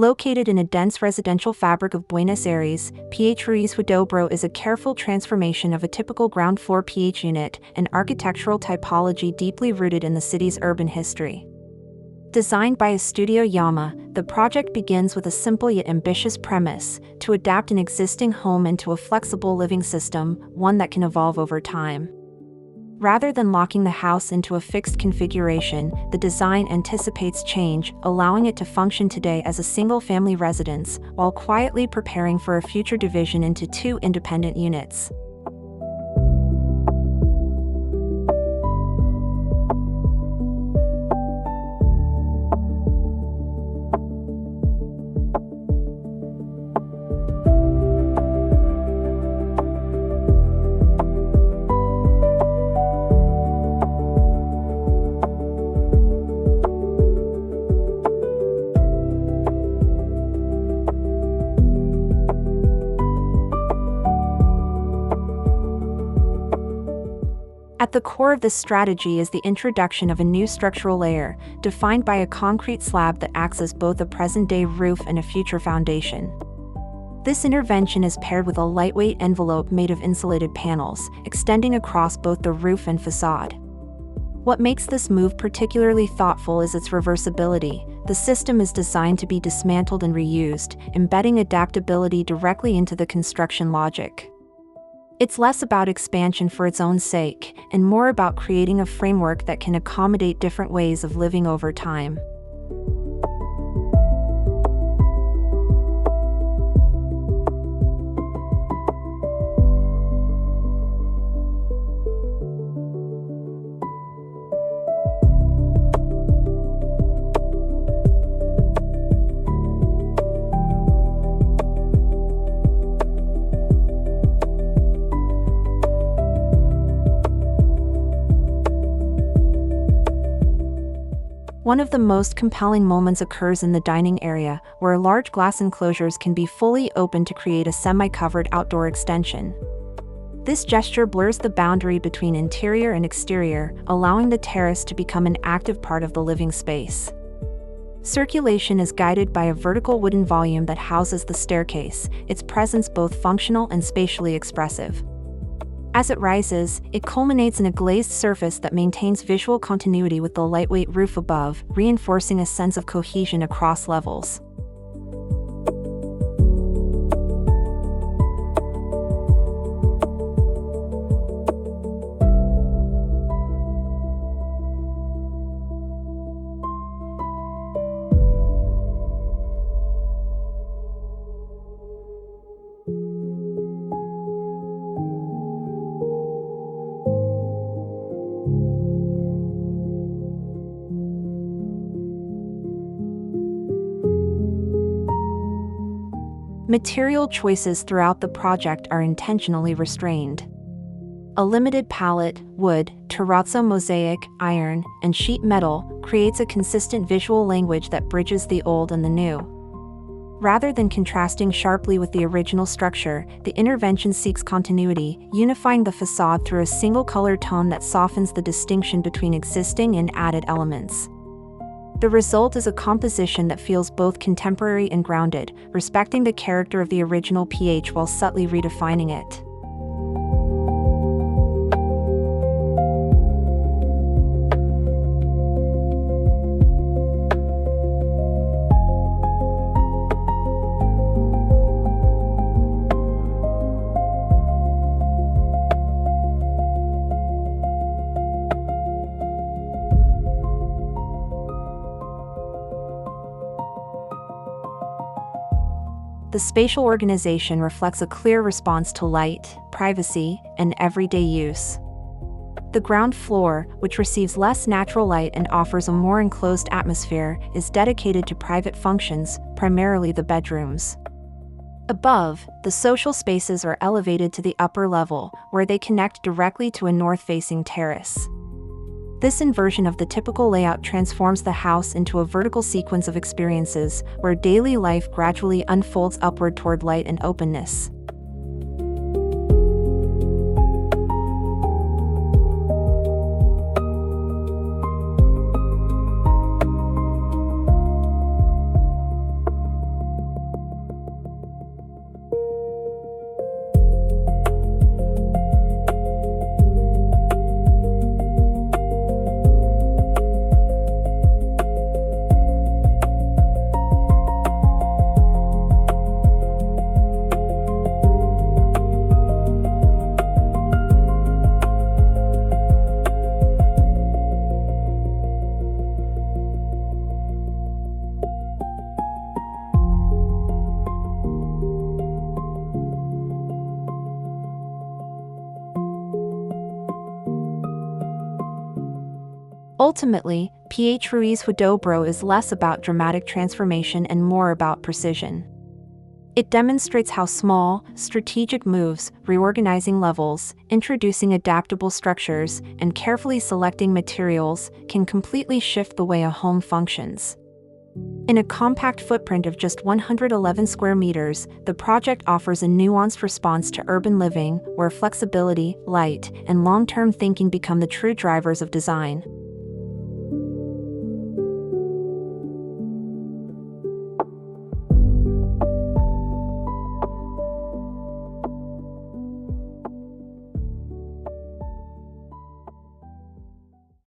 Located in a dense residential fabric of Buenos Aires, PH Ruiz Huidobro is a careful transformation of a typical ground floor PH unit, an architectural typology deeply rooted in the city's urban history. Designed by Estudio Yama, the project begins with a simple yet ambitious premise: to adapt an existing home into a flexible living system, one that can evolve over time. Rather than locking the house into a fixed configuration, the design anticipates change, allowing it to function today as a single-family residence, while quietly preparing for a future division into two independent units. At the core of this strategy is the introduction of a new structural layer, defined by a concrete slab that acts as both a present-day roof and a future foundation. This intervention is paired with a lightweight envelope made of insulated panels, extending across both the roof and facade. What makes this move particularly thoughtful is its reversibility. The system is designed to be dismantled and reused, embedding adaptability directly into the construction logic. It's less about expansion for its own sake, and more about creating a framework that can accommodate different ways of living over time. One of the most compelling moments occurs in the dining area, where large glass enclosures can be fully opened to create a semi-covered outdoor extension. This gesture blurs the boundary between interior and exterior, allowing the terrace to become an active part of the living space. Circulation is guided by a vertical wooden volume that houses the staircase, its presence both functional and spatially expressive. As it rises, it culminates in a glazed surface that maintains visual continuity with the lightweight roof above, reinforcing a sense of cohesion across levels. Material choices throughout the project are intentionally restrained. A limited palette, wood, terrace mosaic, iron, and sheet metal creates a consistent visual language that bridges the old and the new. Rather than contrasting sharply with the original structure, the intervention seeks continuity, unifying the facade through a single color tone that softens the distinction between existing and added elements. The result is a composition that feels both contemporary and grounded, respecting the character of the original PH while subtly redefining it. The spatial organization reflects a clear response to light, privacy, and everyday use. The ground floor, which receives less natural light and offers a more enclosed atmosphere, is dedicated to private functions, primarily the bedrooms. Above, the social spaces are elevated to the upper level, where they connect directly to a north-facing terrace. This inversion of the typical layout transforms the house into a vertical sequence of experiences, where daily life gradually unfolds upward toward light and openness. Ultimately, PH Ruiz Huidobro is less about dramatic transformation and more about precision. It demonstrates how small, strategic moves, reorganizing levels, introducing adaptable structures, and carefully selecting materials can completely shift the way a home functions. In a compact footprint of just 111 square meters, the project offers a nuanced response to urban living, where flexibility, light, and long-term thinking become the true drivers of design.